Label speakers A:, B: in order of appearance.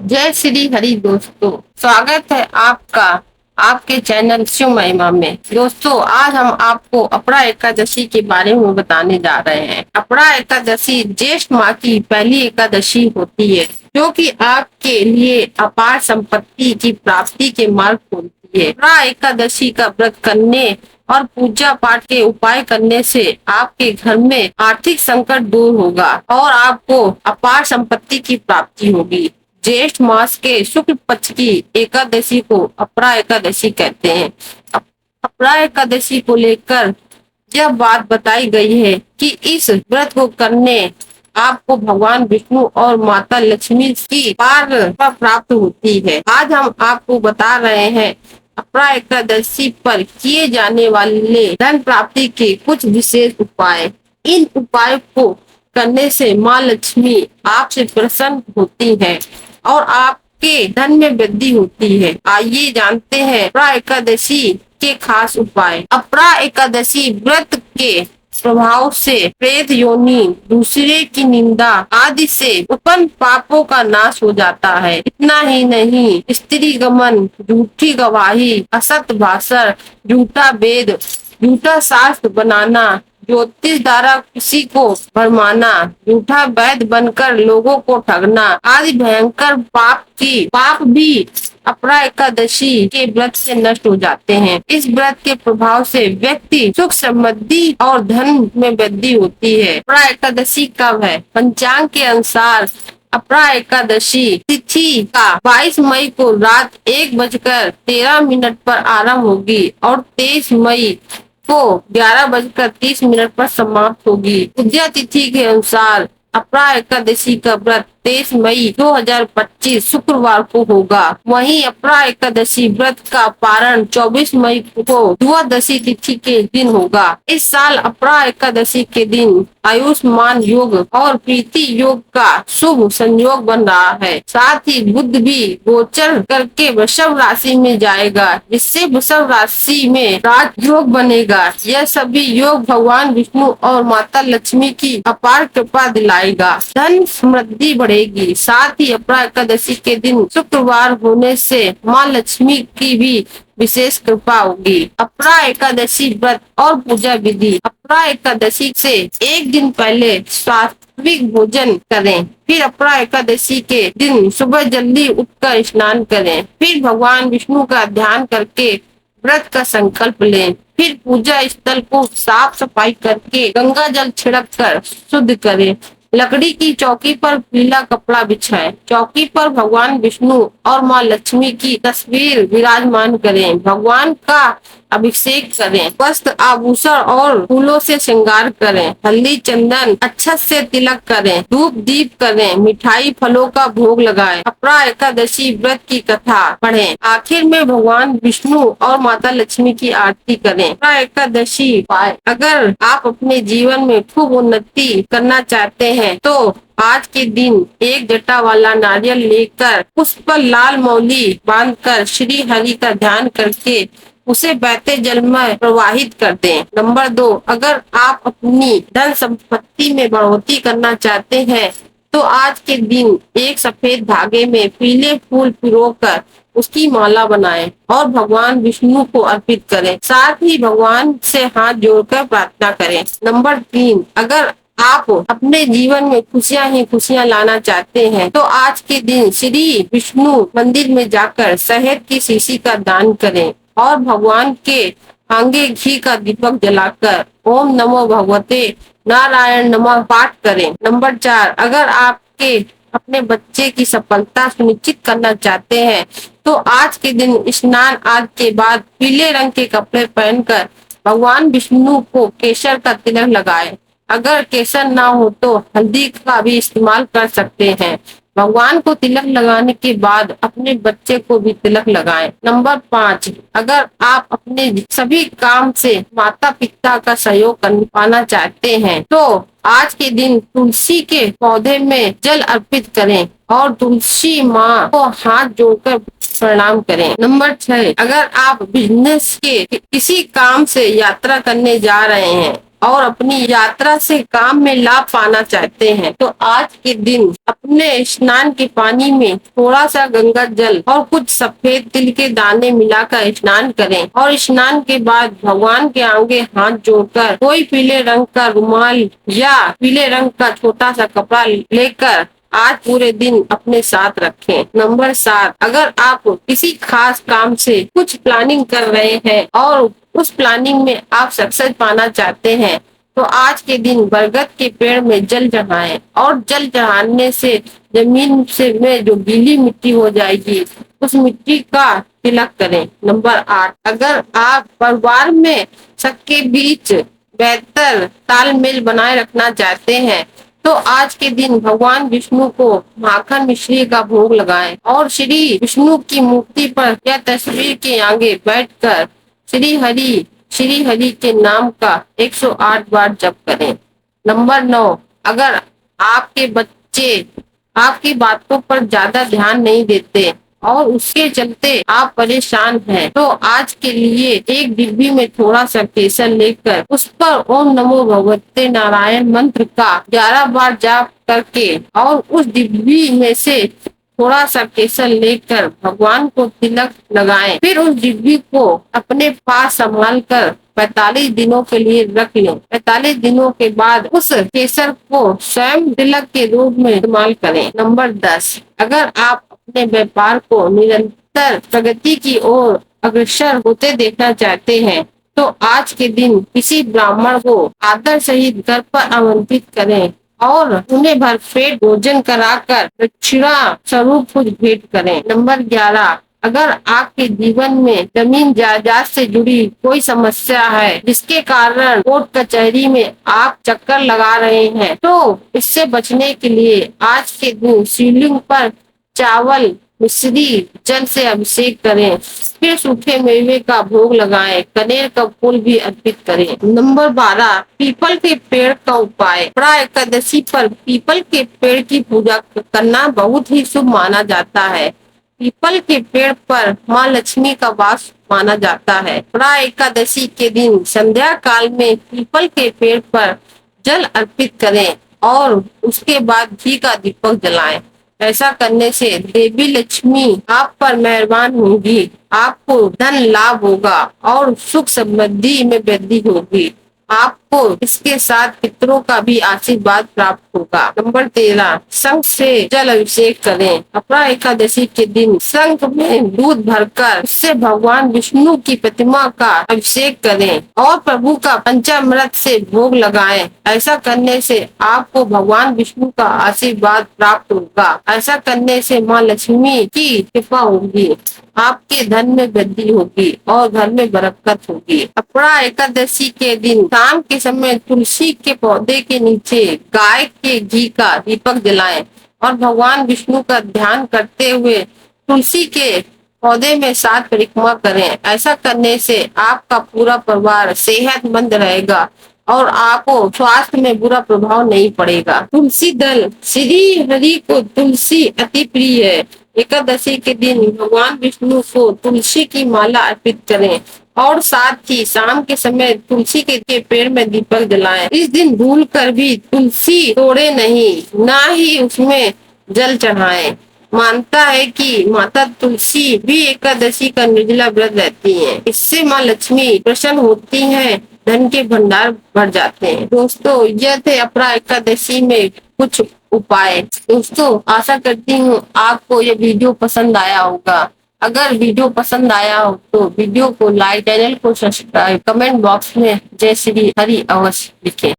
A: जय श्री हरि दोस्तों, स्वागत है आपका आपके चैनल शिव महिमा में। दोस्तों, आज हम आपको अपरा एकादशी के बारे में बताने जा रहे हैं। अपरा एकादशी ज्येष्ठ माह की पहली एकादशी होती है, जो कि आपके लिए अपार संपत्ति की प्राप्ति के मार्ग खोलती है। अपरा एकादशी का व्रत करने और पूजा पाठ के उपाय करने से आपके घर में आर्थिक संकट दूर होगा और आपको अपार संपत्ति की प्राप्ति होगी। ज्येष्ठ मास के शुक्ल पक्ष की एकादशी को अपरा एकादशी कहते हैं। अपरा एकादशी को लेकर यह बात बताई गई है कि इस व्रत को करने आपको भगवान विष्णु और माता लक्ष्मी की पार कृपा प्राप्त होती है। आज हम आपको बता रहे हैं अपरा एकादशी पर किए जाने वाले धन प्राप्ति के कुछ विशेष उपाय। इन उपायों को करने से माँ लक्ष्मी आपसे प्रसन्न होती है और आपके धन में वृद्धि होती है। आइए जानते हैं अपरा एकादशी के खास उपाय। अपरा एकादशी व्रत के प्रभाव से प्रेत योनि, दूसरे की निंदा आदि से उत्पन्न पापों का नाश हो जाता है। इतना ही नहीं, स्त्री गमन, झूठी गवाही, असत भाषण, झूठा वेद, झूठा शास्त्र बनाना, ज्योतिष द्वारा किसी को भरमाना, झूठा वैद्य बनकर लोगों को ठगना आदि भयंकर पाप भी अपरा एकादशी के व्रत से नष्ट हो जाते हैं। इस व्रत के प्रभाव से व्यक्ति सुख समृद्धि और धन में वृद्धि होती है। अपरा एकादशी कब है? पंचांग के अनुसार अपरा एकादशी तिथि का 22 मई को रात 1:13 पर आरंभ होगी और 23 मई को 11:30 पर समाप्त होगी। उदया तिथि के अनुसार अपरा एकादशी का व्रत 23 मई 2025 शुक्रवार को होगा। वहीं अपरा एकादशी व्रत का पारण 24 मई को द्वादशी तिथि के दिन होगा। इस साल अपरा एकादशी के दिन आयुष्मान योग और प्रीति योग का शुभ संयोग बन रहा है। साथ ही बुध भी गोचर करके वृषभ राशि में जाएगा, जिससे वृषभ राशि में राजयोग बनेगा। यह सभी योग भगवान विष्णु और माता लक्ष्मी की अपार कृपा दिलाएगा। धन समृद्धि बढ़ेगी। साथ ही अपरा एकादशी के दिन शुक्रवार होने से माँ लक्ष्मी की भी विशेष कृपा होगी। अपरा एकादशी व्रत और पूजा विधि। अपरा एकादशी से एक दिन पहले सात्विक भोजन करें। फिर अपरा एकादशी के दिन सुबह जल्दी उठकर स्नान करें। फिर भगवान विष्णु का ध्यान करके व्रत का संकल्प लें। फिर पूजा स्थल को साफ सफाई करके गंगा जल छिड़क कर शुद्ध करें। लकड़ी की चौकी पर पीला कपड़ा बिछाएं। चौकी पर भगवान विष्णु और माँ लक्ष्मी की तस्वीर विराजमान करें। भगवान का अभिषेक करें। वस्त्र आभूषण और फूलों से श्रृंगार करें। हल्दी चंदन अक्षत से तिलक करें। धूप दीप करें। मिठाई फलों का भोग लगाएं। अपरा एकादशी व्रत की कथा पढ़ें। आखिर में भगवान विष्णु और माता लक्ष्मी की आरती करें। अपरा एकादशी उपाय। अगर आप अपने जीवन में खूब उन्नति करना चाहते हैं तो आज के दिन एक जटा वाला नारियल लेकर उस पर लाल मौली बांधकर श्री हरि का ध्यान करके उसे बहते जल में प्रवाहित कर दें। नंबर 2, अगर आप अपनी धन संपत्ति में बढ़ोतरी करना चाहते हैं तो आज के दिन एक सफेद धागे में पीले फूल पिरोकर उसकी माला बनाएं और भगवान विष्णु को अर्पित करें। साथ ही भगवान से हाथ जोड़कर प्रार्थना करें। नंबर 3, अगर आप अपने जीवन में खुशियां ही खुशियां लाना चाहते हैं तो आज के दिन श्री विष्णु मंदिर में जाकर शहद की शीशी का दान करें और भगवान के आगे घी का दीपक जलाकर ओम नमो भगवते नारायण नमः पाठ करें। नंबर 4, अगर आपके अपने बच्चे की सफलता सुनिश्चित करना चाहते हैं तो आज के दिन स्नान आदि के बाद पीले रंग के कपड़े पहनकर भगवान विष्णु को केसर का तिलक लगाएं। अगर केसर ना हो तो हल्दी का भी इस्तेमाल कर सकते हैं। भगवान को तिलक लगाने के बाद अपने बच्चे को भी तिलक लगाएं। नंबर 5, अगर आप अपने सभी काम से माता पिता का सहयोग पाना चाहते हैं तो आज के दिन तुलसी के पौधे में जल अर्पित करें और तुलसी माँ को हाथ जोड़कर प्रणाम करें। नंबर 6, अगर आप बिजनेस के किसी काम से यात्रा करने जा रहे हैं और अपनी यात्रा से काम में लाभ पाना चाहते हैं तो आज के दिन अपने स्नान के पानी में थोड़ा सा गंगा जल और कुछ सफेद तिल के दाने मिलाकर स्नान करें और स्नान के बाद भगवान के आगे हाथ जोड़कर कोई पीले रंग का रुमाल या पीले रंग का छोटा सा कपड़ा लेकर आज पूरे दिन अपने साथ रखें। नंबर 7, अगर आप किसी खास काम से कुछ प्लानिंग कर रहे हैं और उस प्लानिंग में आप सक्सेस पाना चाहते हैं तो आज के दिन बरगद के पेड़ में जल चढ़ाएं और जल चढ़ाने से जमीन से में जो गीली मिट्टी हो जाएगी उस मिट्टी का तिलक करें। नंबर 8, अगर आप परिवार में सबके बीच बेहतर तालमेल बनाए रखना चाहते हैं तो आज के दिन भगवान विष्णु को माखन मिश्री का भोग लगाएं और श्री विष्णु की मूर्ति पर या तस्वीर के आगे बैठकर श्री हरि के नाम का 108 बार जप करें। नंबर 9, अगर आपके बच्चे आपकी बातों पर ज्यादा ध्यान नहीं देते और उसके चलते आप परेशान हैं तो आज के लिए एक डिब्बी में थोड़ा सा केसर लेकर उस पर ओम नमो भगवते नारायण मंत्र का 11 बार जाप करके और उस डिब्बी में से थोड़ा सा केसर लेकर भगवान को तिलक लगाएं। फिर उस डिब्बी को अपने पास संभाल कर 45 दिनों के लिए रख लें। 45 दिनों के बाद उस केसर को स्वयं तिलक के रूप में इस्तेमाल करें। नंबर 10, अगर आप अपने व्यापार को निरंतर प्रगति की ओर अग्रसर होते देखना चाहते हैं तो आज के दिन किसी ब्राह्मण को आदर सहित घर पर आमंत्रित करें और उन्हें भरपेट भोजन कराकर दक्षिणा स्वरूप कुछ भेंट करें। नंबर 11, अगर आपके जीवन में जमीन जायदाद से जुड़ी कोई समस्या है जिसके कारण कोर्ट कचहरी में आप चक्कर लगा रहे हैं तो इससे बचने के लिए आज के दिन शिवलिंग पर चावल मिश्री जल से अभिषेक करें, फिर सूखे मेवे का भोग लगाएं, कनेर का फूल भी अर्पित करें। नंबर 12, पीपल के पेड़ का उपाय। बड़ा एकादशी पर पीपल के पेड़ की पूजा करना बहुत ही शुभ माना जाता है। पीपल के पेड़ पर माँ लक्ष्मी का वास माना जाता है। बड़ा एकादशी के दिन संध्या काल में पीपल के पेड़ पर जल अर्पित करें और उसके बाद घी का दीपक जलाएं। ऐसा करने से देवी लक्ष्मी आप पर मेहरबान होगी, आपको धन लाभ होगा और सुख समृद्धि में वृद्धि होगी। आपको इसके साथ पितरों का भी आशीर्वाद प्राप्त होगा। नंबर 13, शंख से जल अभिषेक करें। अपना एकादशी के दिन शंख में दूध भरकर उससे भगवान विष्णु की प्रतिमा का अभिषेक करें और प्रभु का पंचामृत से भोग लगाएं। ऐसा करने से आपको भगवान विष्णु का आशीर्वाद प्राप्त होगा। ऐसा करने से माँ लक्ष्मी की कृपा होगी, आपके धन में वृद्धि होगी और घर में बरकत होगी। अपना एकादशी के दिन शाम के समय तुलसी के पौधे के नीचे गाय के घी का दीपक जलाएं और भगवान विष्णु का ध्यान करते हुए तुलसी के पौधे में 7 परिक्रमा करें। ऐसा करने से आपका पूरा परिवार सेहतमंद रहेगा और आपको स्वास्थ्य में बुरा प्रभाव नहीं पड़ेगा। तुलसी दल। श्री हरि को तुलसी अति प्रिय है। एकादशी के दिन भगवान विष्णु को तुलसी की माला अर्पित करें और साथ ही शाम के समय तुलसी के पेड़ में दीपक जलाएं। इस दिन भूल कर भी तुलसी तोड़े नहीं, ना ही उसमें जल चढ़ाएं। मानता है कि माता तुलसी भी एकादशी का निर्जला व्रत रहती हैं। इससे माँ लक्ष्मी प्रसन्न होती हैं, धन के भंडार भर जाते हैं। दोस्तों, यह थे अपना एकादशी में कुछ उपाय। दोस्तों, आशा करती हूँ आपको ये वीडियो पसंद आया होगा। अगर वीडियो पसंद आया हो तो वीडियो को लाइक, चैनल को सब्सक्राइब, कमेंट बॉक्स में जय श्री हरि अवश्य लिखें।